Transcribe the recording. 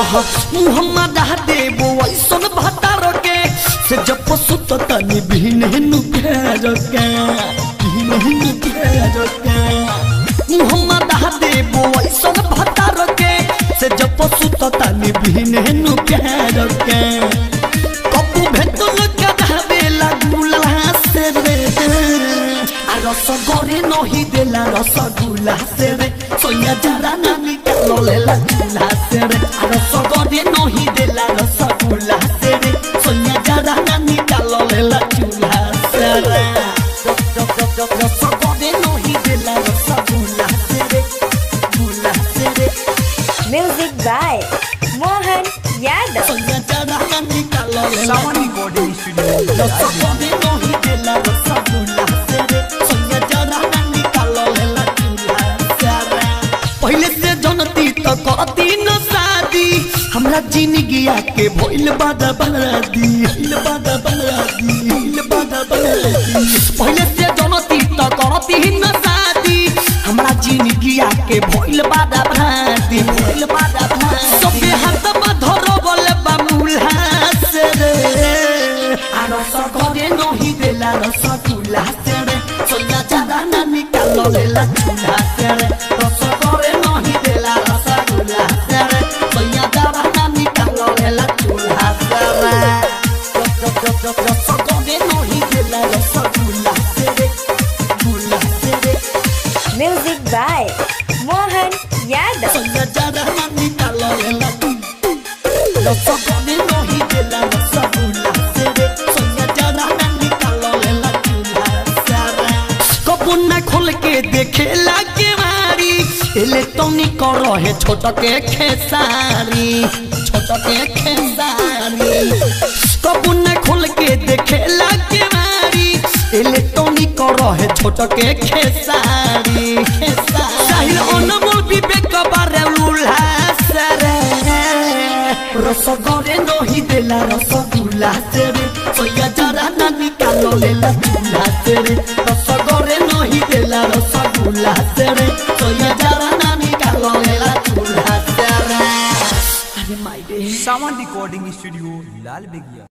मुहम्मद देबो ऐसन भतार के से जब सुत तनी भिन नुकेर के मुहम्मद देबो ऐसन भतार के से जब सुत तनी भिन नुकेर के कबू भेटल कदाबेला गुला से रे रसगोरे नहीं देला रसगुल्ला से रे सोया जरा नानी लोलेला चूल्हा से रे रसगोरे नहीं देला रसगुल्ला से रे सोया जरा नानी लोलेला चूल्हा से रे रसगोरे नहीं देला रसगुल्ला से रे गुल्ला से रे म्यूजिक बाय मोहन यादव सोया जरा नानी लोलेला सावनी कोडिंग स्टूडियो रसगोरे नहीं देला रसगुल्ला से रे सोया जरा नानी लोलेला चूल्हा से रे पहले से जनती तो करती न शादी हमरा जिंदगिया के भइल बादा बरादी पहले से जनती तो करती न शादी हमरा जिंदगिया के भइल बादा बरादी सबे हाथ में धरबल बामुला से रे रसगोरे नहीं देला रसगुल्ला से रे सोया जरा नानी लोलेला चूल्हा से रे रसगोरे नहीं देला रसगुल्ला से रे सोया जरा नानी लोलेला चूल्हा से रे रसगोरे नहीं देला रसगुल्ला से रे गुल्ला से रे म्यूजिक बाय मोहन यादव सोया जरा नानी लोलेला रसगोरे नहीं देला रसगुल्ला से रे सोया जरा नानी लोलेला चूल्हा से रे कबू ना खोल के देखेला के मारी एले तोनी कर रहे छोट के खेसारी कबू ना खोल के देखेला के मारी एले तोनी कर रहे छोट के खेसारी साहिल अनमोल विवेक बारे उल्हा से रे रसगोरे नहीं देला रसगुल्ला से रे सोया जरा नानी लोलेला चूल्हा से रे रसगोरे नहीं देला रसगुल्ला से रे सोया जरा नानी लोलेला चूल्हा से रे अरे माय डे सावनी कोडिंग स्टूडियो लाल बेगिया।